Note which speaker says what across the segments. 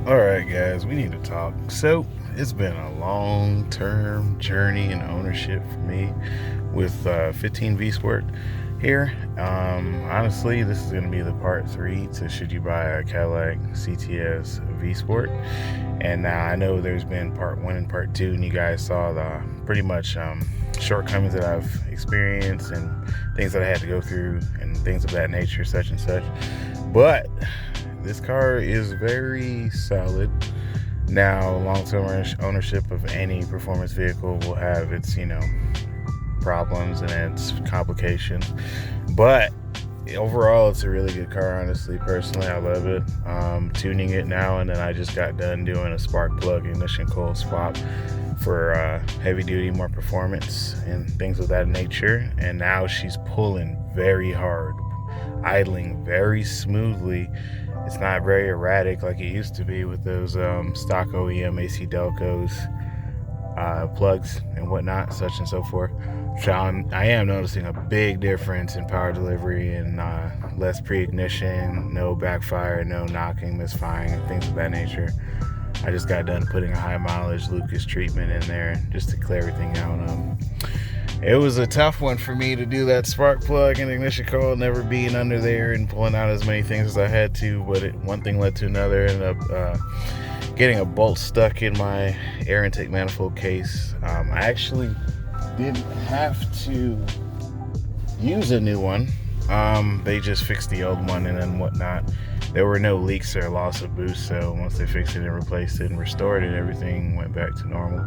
Speaker 1: Alright guys, we need to talk. So it's been a long-term journey in ownership for me with 15 V Sport here. Honestly, this is going to be the part 3 to should you buy a Cadillac CTS V Sport. And now I know there's been part 1 and part 2, and you guys saw the pretty much shortcomings that I've experienced and things that I had to go through and things of that nature, such and such. But this car is very solid. Now, long-term ownership of any performance vehicle will have its, problems and its complications. But overall, it's a really good car, honestly. Personally, I love it. Tuning it now, and then I just got done doing a spark plug ignition coil swap for heavy duty, more performance and things of that nature. And now she's pulling very hard, idling very smoothly. It's not very erratic like it used to be with those stock OEM AC Delcos plugs and whatnot, such and so forth. So I am noticing a big difference in power delivery and less pre-ignition, no backfire, no knocking, misfiring, and things of that nature. I just got done putting a high mileage Lucas treatment in there just to clear everything out. It was a tough one for me to do that spark plug and ignition coil, never being under there and pulling out as many things as I had to, but one thing led to another. Ended up getting a bolt stuck in my air intake manifold case. I actually didn't have to use a new one. They just fixed the old one and then whatnot. There were no leaks or loss of boost, so once they fixed it and replaced it and restored it, everything went back to normal.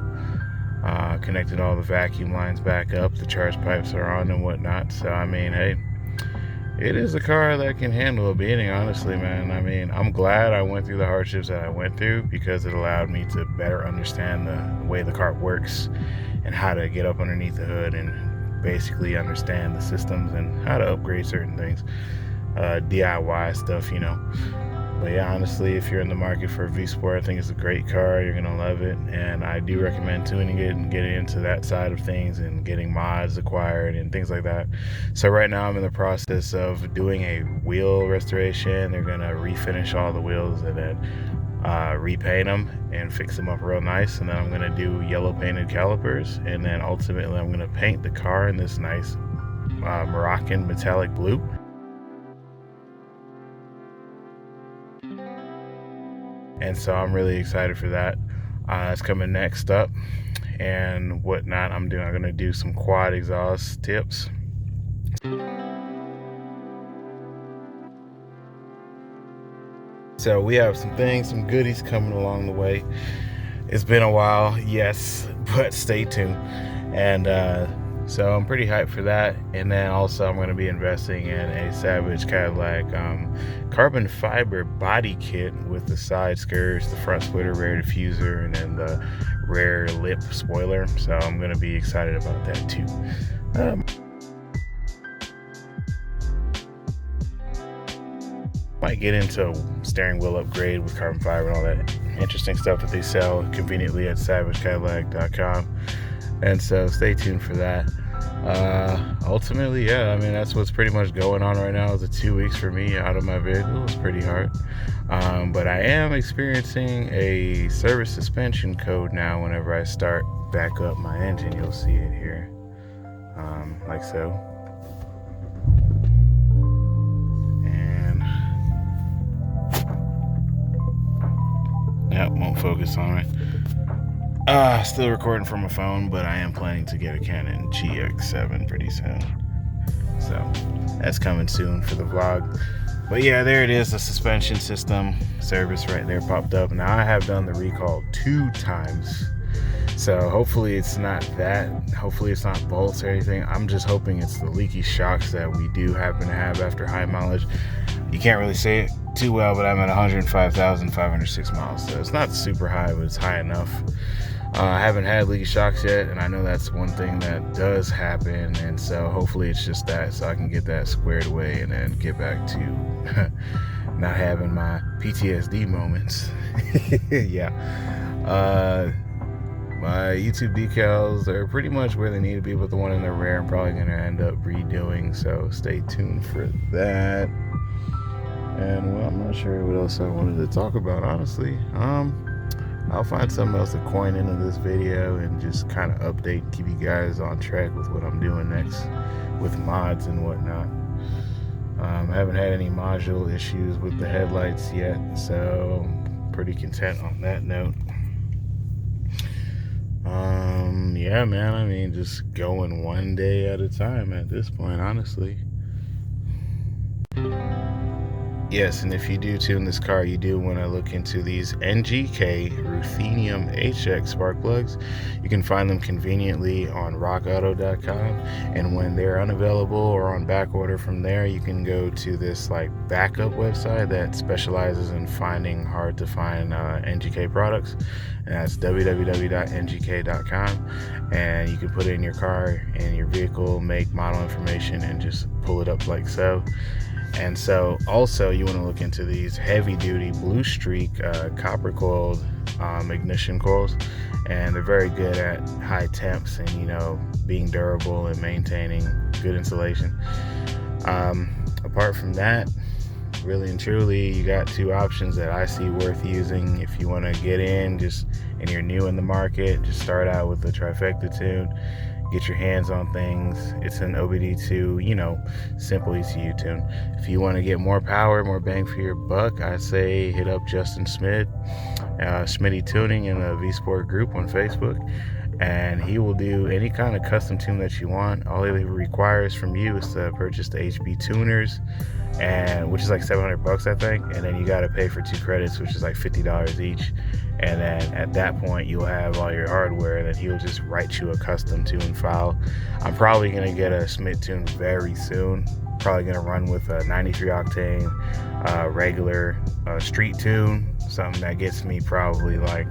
Speaker 1: Connected all the vacuum lines back up, the charge pipes are on and whatnot. So I mean, hey, it is a car that can handle a beating, honestly, man. I mean, I'm glad I went through the hardships that I went through, because it allowed me to better understand the way the car works and how to get up underneath the hood and basically understand the systems and how to upgrade certain things, DIY stuff, But yeah, honestly, if you're in the market for a V Sport, I think it's a great car. You're gonna love it, and I do recommend tuning it and getting into that side of things and getting mods acquired and things like that. So right now I'm in the process of doing a wheel restoration. They're gonna refinish all the wheels and then repaint them and fix them up real nice, and then I'm gonna do yellow painted calipers, and then ultimately I'm gonna paint the car in this nice Moroccan metallic blue. And so I'm really excited for that. It's coming next up and whatnot. I'm going to do some quad exhaust tips. So we have some goodies coming along the way. It's been a while, yes, but stay tuned. And so I'm pretty hyped for that. And then also I'm going to be investing in a Savage Cadillac carbon fiber body kit with the side skirts, the front splitter, rear diffuser, and then the rear lip spoiler. So I'm going to be excited about that too. Might get into a steering wheel upgrade with carbon fiber and all that interesting stuff that they sell conveniently at savagecadillac.com. And so stay tuned for that. Ultimately, yeah, I mean, that's what's pretty much going on right now. Is the 2 weeks for me out of my vehicle. It's pretty hard. But I am experiencing a service suspension code now whenever I start back up my engine. You'll see it here, like so. And that won't focus on it. Still recording from my phone, but I am planning to get a Canon GX7 pretty soon. So that's coming soon for the vlog. But yeah, there it is, the suspension system service right there popped up. Now I have done the recall 2 times. So hopefully it's not that. Hopefully it's not bolts or anything. I'm just hoping it's the leaky shocks that we do happen to have after high mileage. You can't really say it too well, but I'm at 105,506 miles. So it's not super high, but it's high enough. I haven't had leaky shocks yet, and I know that's one thing that does happen, and so hopefully it's just that, so I can get that squared away and then get back to not having my PTSD moments. Yeah. My YouTube decals are pretty much where they need to be, but the one in the rear I'm probably going to end up redoing, so stay tuned for that. And well, I'm not sure what else I wanted to talk about, honestly. I'll find something else to coin into this video and just kind of update, keep you guys on track with what I'm doing next with mods and whatnot. I haven't had any module issues with the headlights yet, so I'm pretty content on that note. Yeah, man, I mean, just going one day at a time at this point, honestly. Yes, and if you do tune this car, you do want to look into these NGK Ruthenium HX spark plugs. You can find them conveniently on rockauto.com, and when they're unavailable or on back order from there, you can go to this like backup website that specializes in finding hard to find NGK products, and that's www.ngk.com. And you can put it in your car and your vehicle, make, model information, and just pull it up like so. And so also you want to look into these heavy duty Blue Streak copper coiled ignition coils, and they're very good at high temps and, you know, being durable and maintaining good insulation. Apart from that, really and truly, you got two options that I see worth using if you want to get in just and you're new in the market. Just start out with the trifecta tune, get your hands on things. It's an OBD2, you know, simple ECU tune. If you want to get more power, more bang for your buck, I say hit up Justin Smith, Smitty Tuning in the V Sport group on Facebook, and he will do any kind of custom tune that you want. All he requires from you is to purchase the HB tuners, and which is like $700, I think, and then you got to pay for 2 credits, which is like $50 each. And then at that point you'll have all your hardware, and then he'll just write you a custom tune file. I'm probably going to get a Smith tune very soon. Probably going to run with a 93 octane regular street tune, something that gets me probably like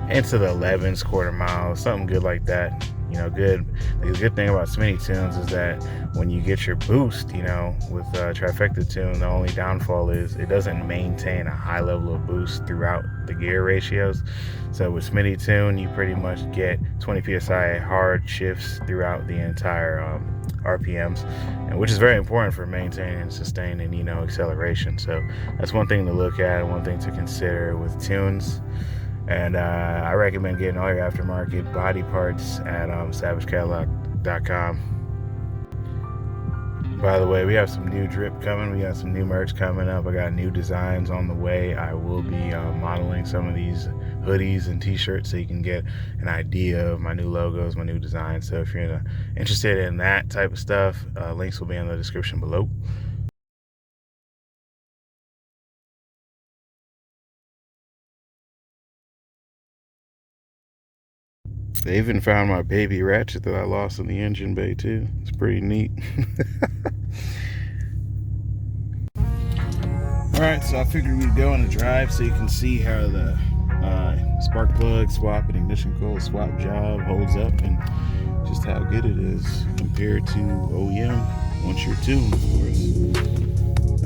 Speaker 1: into the 11s, quarter miles, something good like that. You know, good. The good thing about Smitty tunes is that when you get your boost, you know, with trifecta tune, the only downfall is it doesn't maintain a high level of boost throughout the gear ratios. So with Smitty tune, you pretty much get 20 psi hard shifts throughout the entire RPMs, and which is very important for maintaining and sustaining, you know, acceleration. So that's one thing to look at and one thing to consider with tunes. And I recommend getting all your aftermarket body parts at savagecadillac.com. By the way, we have some new drip coming. We got some new merch coming up. I got new designs on the way. I will be modeling some of these hoodies and t-shirts so you can get an idea of my new logos, my new designs. So if you're interested in that type of stuff, links will be in the description below. They even found my baby ratchet that I lost in the engine bay too. It's pretty neat. Alright, so I figured we'd go on a drive so you can see how the spark plug swap and ignition coil swap job holds up, and just how good it is compared to OEM once you're tuned, of course.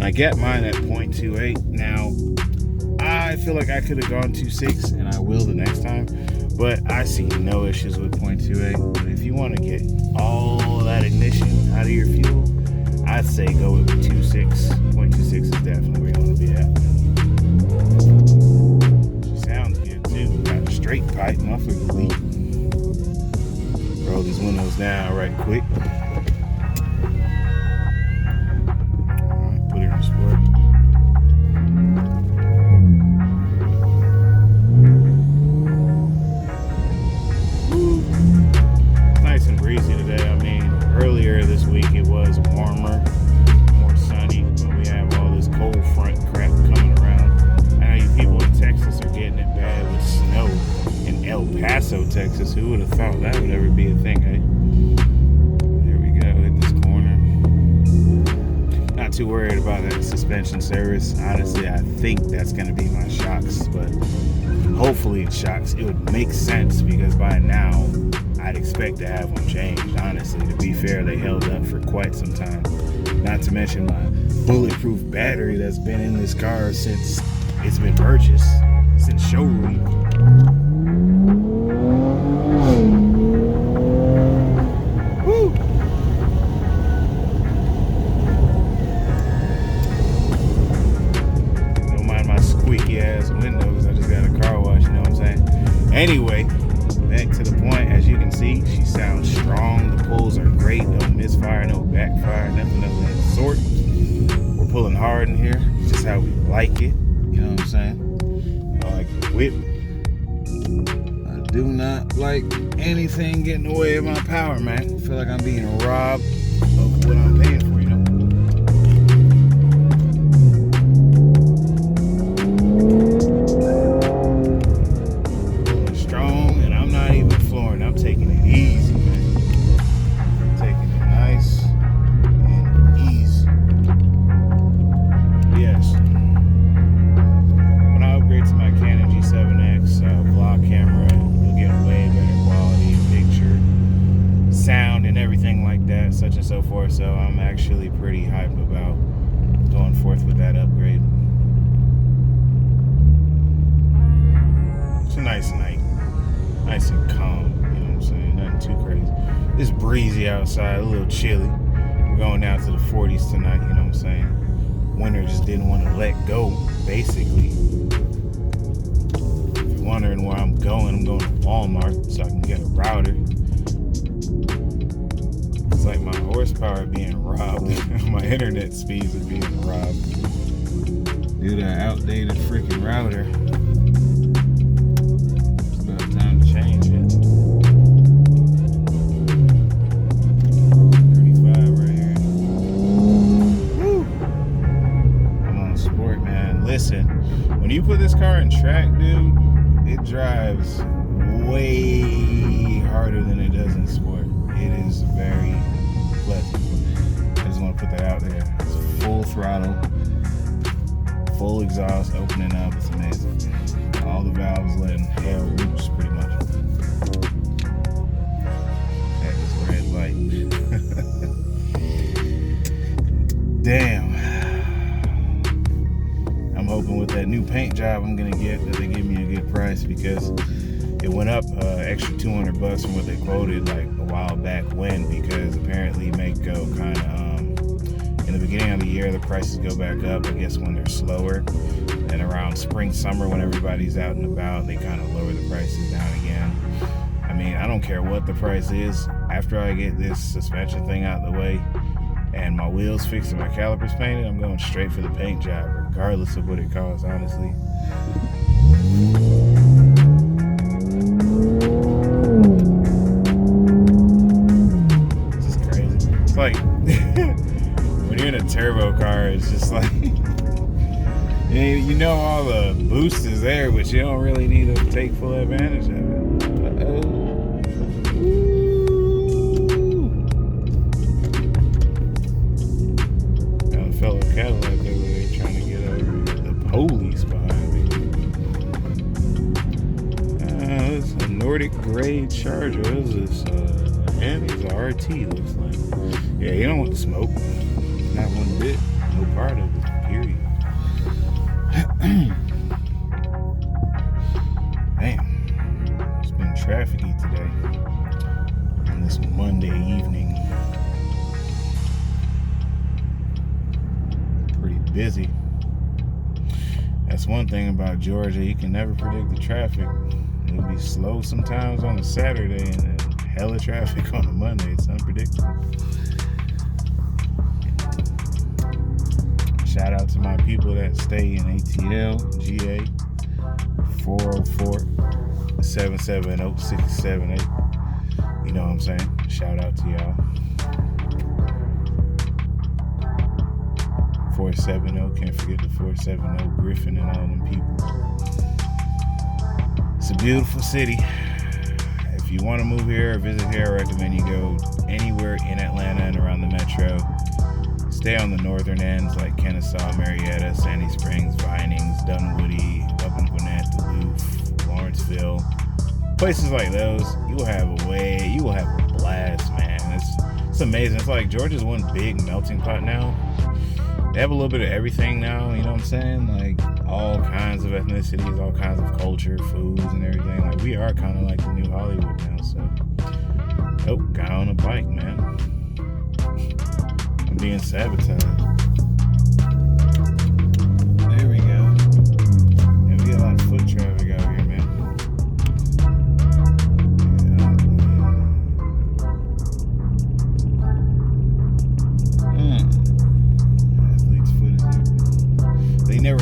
Speaker 1: I got mine at 0.28. Now, I feel like I could have gone 2.6, and I will the next time. But I see no issues with 0.28. But if you want to get all that ignition out of your fuel, I'd say go with 2.6. 0.26 is definitely where you want to be at. She sounds good too. Got a straight pipe, muffler delete. Roll these windows down right quick. Alright, put it in sport. Earlier this week it was warmer, more sunny, but we have all this cold front crap coming around. I know you people in Texas are getting it bad with snow in El Paso, Texas. Who would have thought that would ever be a thing, eh? There we go, hit this corner. Not too worried about that suspension service. Honestly, I think that's going to be my shocks, but hopefully it's shocks. It would make sense because by now I'd expect to have them changed, honestly. To be fair, they held up for quite some time. Not to mention my bulletproof battery that's been in this car since it's been purchased, since showroom. Woo! Anyway, back to the point. As you can see, she sounds strong. The pulls are great. No misfire, no backfire, nothing of that sort. We're pulling hard in here, just how we like it. You know what I'm saying? I like the whip. I do not like anything getting in the way of my power, man. I feel like I'm being robbed of what I'm paying for, you know? Pulling strong, and I'm not even flooring. I'm taking it easy, man. I'm taking it nice and easy. Yes. When I upgrade to my Canon G7X vlog camera, you'll get way better quality picture, sound, and everything like that, such and so forth. So I'm actually pretty hyped about going forth with that upgrade. It's a nice night, nice and calm. You know what I'm saying? Nothing too crazy. It's breezy outside, a little chilly. We're going down to the 40s tonight. You know what I'm saying? Winter just didn't want to let go, basically. If you're wondering where I'm going to Walmart so I can get a router. It's like my horsepower being robbed. My internet speeds are being robbed due to an outdated freaking router. It's about time to change it. 35 right here. Woo! I'm on sport, man. Listen, when you put this car in track, dude, it drives way harder than it does in sport. It is very pleasant. I just want to put that out there. It's full throttle, full exhaust, opening up. It's amazing. All the valves letting hell loose, pretty much. That is red light. Damn. I'm hoping with that new paint job I'm gonna get that they give me a good price, because it went up extra $200 from what they quoted like a while back when, because apparently Mako kind of in the beginning of the year the prices go back up, I guess, when they're slower, and around spring summer when everybody's out and about they kind of lower the prices down again. I mean, I don't care what the price is. After I get this suspension thing out of the way and my wheels fixed and my calipers painted, I'm going straight for the paint job regardless of what it costs, honestly. It's like when you're in a turbo car, it's just like you know all the boost is there, but you don't really need to take full advantage of it. Got a fellow Cadillac over there trying to get over the police behind me. It's a Nordic gray Charger. What is this? And it's a RT, looks like. Yeah, you don't want to smoke. Not one bit. No part of it, period. Man, it's been trafficy today on this Monday evening. Pretty busy. That's one thing about Georgia. You can never predict the traffic. It'll be slow sometimes on a Saturday and then hella traffic on a Monday. It's unpredictable. Shout out to my people that stay in ATL, GA, 404-770-678. You know what I'm saying? Shout out to y'all. 470, can't forget the 470 Griffin and all them people. It's a beautiful city. If you want to move here or visit here, I recommend you go anywhere in Atlanta and around the metro. Stay on the northern ends like Kennesaw, Marietta, Sandy Springs, Vinings, Dunwoody, up in Gwinnett, Duluth, Lawrenceville. Places like those, you will have a blast, man. It's amazing. It's like Georgia's one big melting pot now. They have a little bit of everything now, you know what I'm saying? Like all kinds of ethnicities, all kinds of culture, foods, and everything. Like we are kind of like the new Hollywood now. So, oh, guy on a bike, man. I'm being sabotaged. There we go. Yeah, we got a lot of foot traffic out here, man.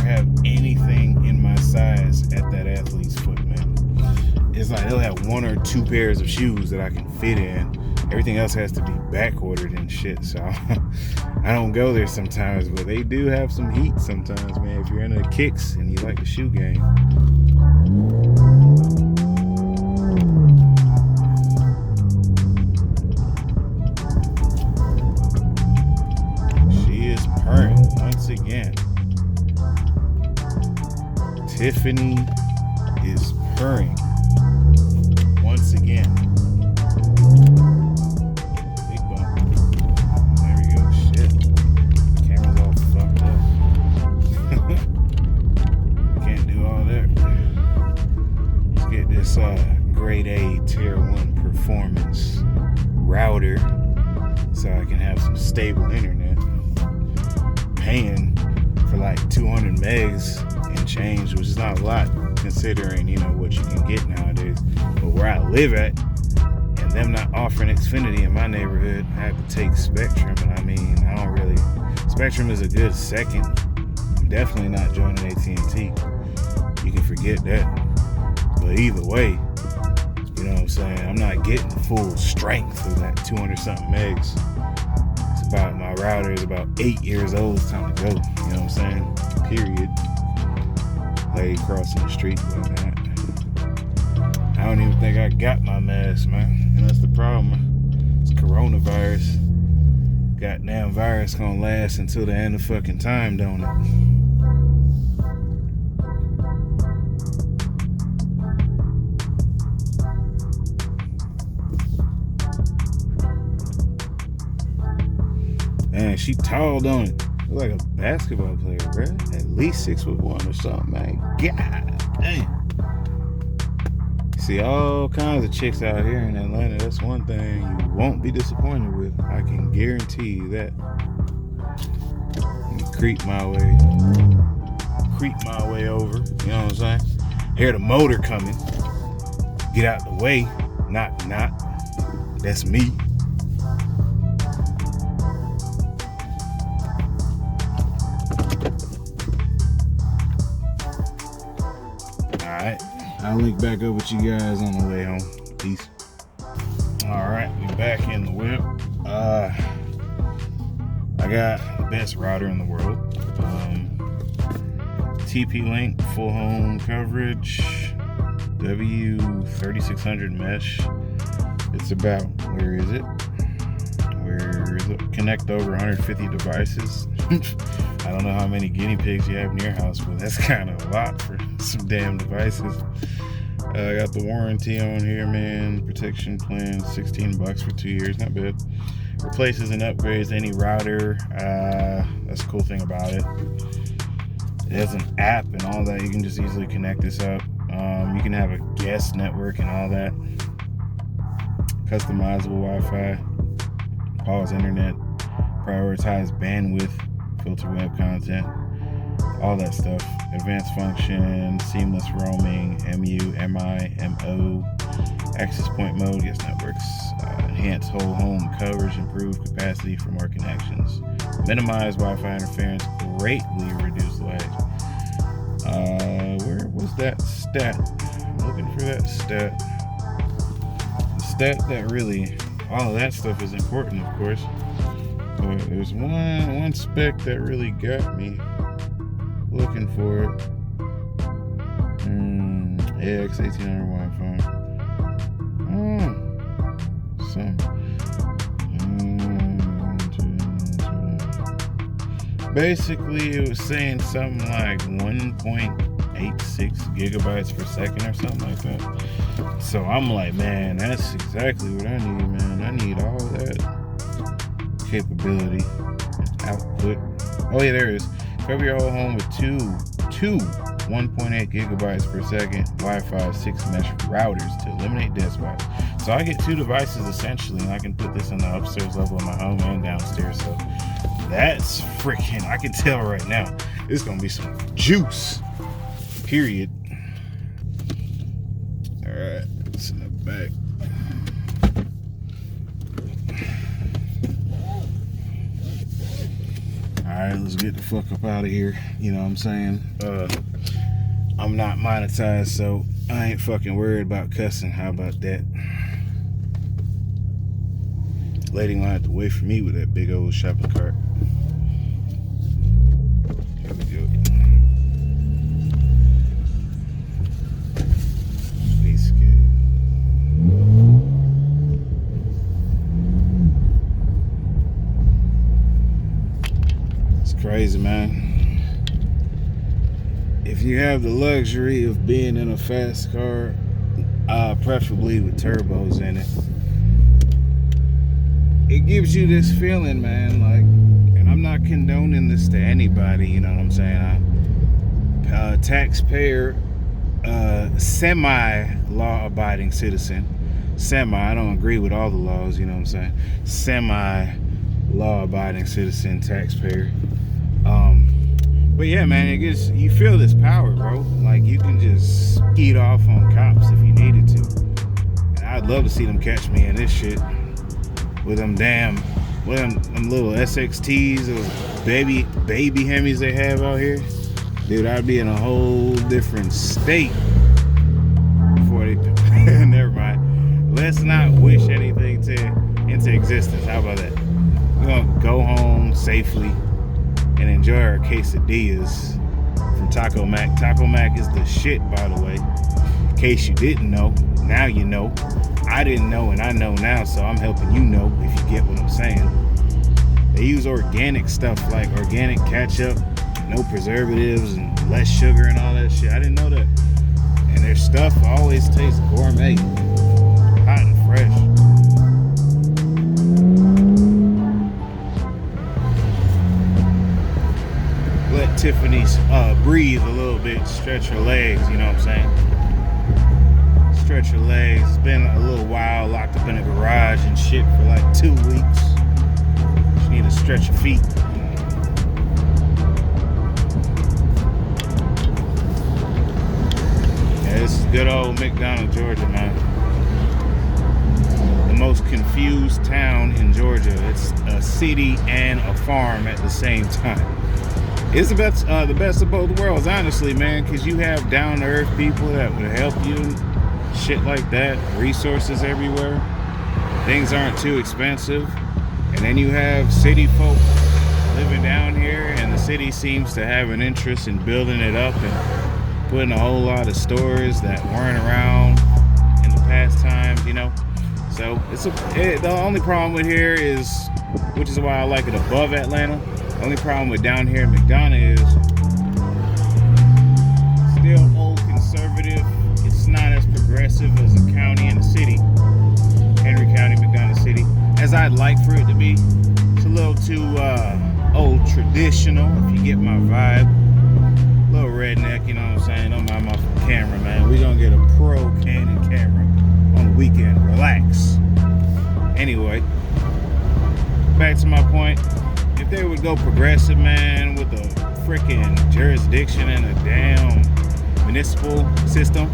Speaker 1: have anything in my size at that athlete's foot, man. It's like they'll have 1 or 2 pairs of shoes that I can fit in. Everything else has to be back ordered and shit, so I don't go there sometimes, but they do have some heat sometimes, man, if you're into the kicks and you like the shoe game. She is purring once again. Tiffany is purring once again. Big bump. There we go. Shit. Camera's all fucked up. Can't do all that. Let's get this grade A tier 1 performance router so I can have some stable internet. Paying for like 200 megs and change, which is not a lot considering, you know, what you can get nowadays. But where I live at, and them not offering Xfinity in my neighborhood, I have to take Spectrum. And I mean, I don't really. Spectrum is a good second. I'm definitely not joining AT&T. You can forget that. But either way, you know what I'm saying? I'm not getting full strength of that 200 something megs. It's about, my router is about 8 years old. It's time to go. You know what I'm saying? Period. Lady crossing the street like that. I don't even think I got my mask, man. And that's the problem. It's coronavirus. Goddamn virus gonna last until the end of fucking time, don't it? Man, she tall, don't it? Look like a basketball player, bro. At least 6'1" or something, man. God damn. See all kinds of chicks out here in Atlanta. That's one thing you won't be disappointed with. I can guarantee you that. Let me creep my way over. You know what I'm saying? Hear the motor coming. Get out the way. Knock. That's me. Alright, I'll link back up with you guys on the way home. Peace. Alright, we're back in the whip. I got the best router in the world. TP-Link full home coverage. W3600 mesh. It's about, where is it? Connect over 150 devices. I don't know how many guinea pigs you have in your house, but that's kind of a lot for some damn devices. I got the warranty on here, man. Protection plan, $16 for 2 years, not bad. Replaces and upgrades any router. That's the cool thing about it. It has an app and all that. You can just easily connect this up. You can have a guest network and all that. Customizable Wi-Fi. Pause internet. Prioritize bandwidth. Filter web content, all that stuff. Advanced function, seamless roaming, MU, MI, MO, access point mode, guest networks, enhanced whole home coverage, improved capacity for more connections, minimize Wi-Fi interference, greatly reduce lag. Where was that stat? I'm looking for that stat. The stat that really, all of that stuff is important, of course. But there's one spec that really got me looking for it. AX 1800 Wi-Fi. Basically, it was saying something like 1.86 gigabytes per second or something like that. So I'm like, man, that's exactly what I need, man. I need all that capability, output. Oh yeah, there it is. Cover your whole home with two 1.8 gigabytes per second Wi-Fi 6 mesh routers to eliminate dead spots. So I get 2 devices essentially, and I can put this in the upstairs level of my home and downstairs. So that's freaking, I can tell right now, it's gonna be some juice. Period. All right, it's in the back. Alright, let's get the fuck up out of here. You know what I'm saying? I'm not monetized, so I ain't fucking worried about cussing. How about that? Lady gonna have to wait for me with that big old shopping cart. Here we go. Space kid. It's crazy, man. If you have the luxury of being in a fast car, preferably with turbos in it, it gives you this feeling, man, like, and I'm not condoning this to anybody, you know what I'm saying? I'm a taxpayer, semi-law-abiding citizen. I don't agree with all the laws, you know what I'm saying? Semi-law-abiding citizen, taxpayer. But yeah, man, it gets, you feel this power, bro. Like, you can just skeet off on cops if you needed to. And I'd love to see them catch me in this shit. With them them little SXTs, those baby Hemis they have out here. Dude, I'd be in a whole different state before they never mind. Let's not wish anything into existence. How about that? We're gonna go home safely and enjoy our quesadillas from Taco Mac. Taco Mac is the shit, by the way. In case you didn't know, now you know. I didn't know and I know now, so I'm helping you know, if you get what I'm saying. They use organic stuff like organic ketchup, no preservatives and less sugar and all that shit. I didn't know that. And their stuff always tastes gourmet, hot and fresh. Let Tiffany breathe a little bit, stretch her legs, you know what I'm saying? Stretch her legs. It's been a little while locked up in a garage and shit for like 2 weeks. She need to stretch her feet. Yeah, this is good old McDonough, Georgia, man. The most confused town in Georgia. It's a city and a farm at the same time. It's the best of both worlds, honestly, man, because you have down-to-earth people that would help you. Shit like that, resources everywhere, things aren't too expensive, and then you have city folk living down here, and the city seems to have an interest in building it up and putting a whole lot of stores that weren't around in the past times, you know. So the only problem with here is, which is why I like it above Atlanta, the only problem with down here in McDonough is still old conservative. It's not as progressive as a county and a city, Henry County, McDonough City, as I'd like for it to be. It's a little too old traditional, if you get my vibe. A little redneck, you know what I'm saying? Don't mind my camera, man. We're gonna get a pro Canon camera on the weekend. Relax. Anyway, back to my point. If they would go progressive, man, with a freaking jurisdiction and a damn municipal system,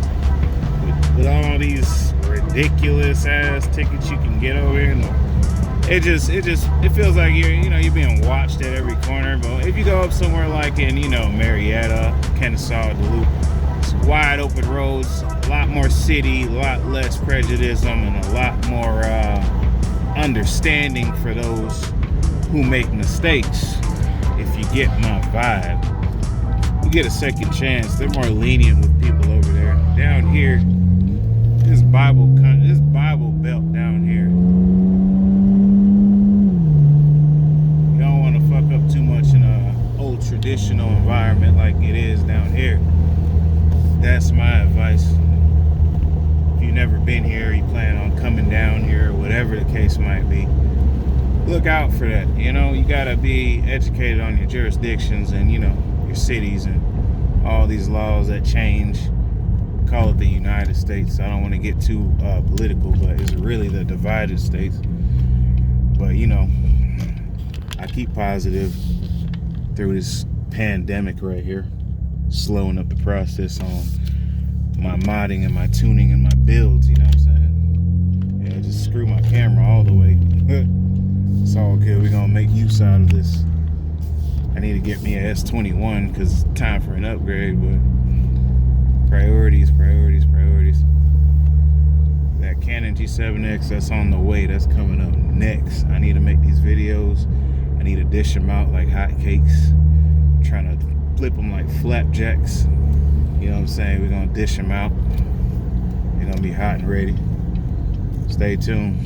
Speaker 1: with all these ridiculous ass tickets you can get over here, it feels like you're being watched at every corner. But if you go up somewhere like in Marietta, Kennesaw, Duluth, it's wide open roads, a lot more city, a lot less prejudice, and a lot more understanding for those who make mistakes. If you get my vibe, you get a second chance. They're more lenient with people over there. Down here, this Bible belt down here, you don't want to fuck up too much in a old traditional environment like it is down here. That's my advice. If you've never been here, you plan on coming down here, whatever the case might be, look out for that. You gotta be educated on your jurisdictions and your cities and all these laws that change. Call it the United States. I don't want to get too political, but it's really the divided states. But I keep positive through this pandemic right here, slowing up the process on my modding and my tuning and my builds, you know what I'm saying? Yeah, just screw my camera all the way. It's all good. We're gonna make use out of this. I need to get me a S21 because it's time for an upgrade, but priorities. That Canon G7X, that's on the way. That's coming up next. I need to make these videos. I need to dish them out like hotcakes. I'm trying to flip them like flapjacks. You know what I'm saying? We're going to dish them out. They're going to be hot and ready. Stay tuned.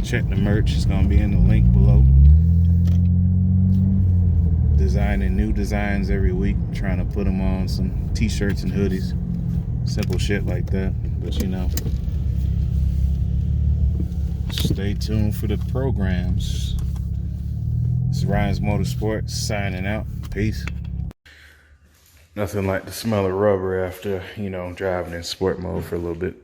Speaker 1: Check the merch. It's going to be in the link below. Designing new designs every week. Trying to put them on some t-shirts and hoodies. Simple shit like that. But you know. Stay tuned for the programs. This is Ryan's Motorsports signing out. Peace. Nothing like the smell of rubber after, you know, driving in sport mode for a little bit.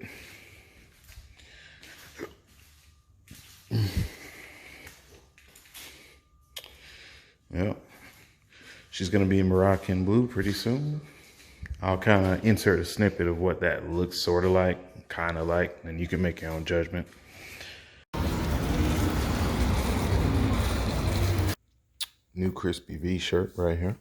Speaker 1: Yep. She's going to be in Moroccan blue pretty soon. I'll kind of insert a snippet of what that looks sort of like, kind of like, and you can make your own judgment. New crispy V shirt right here.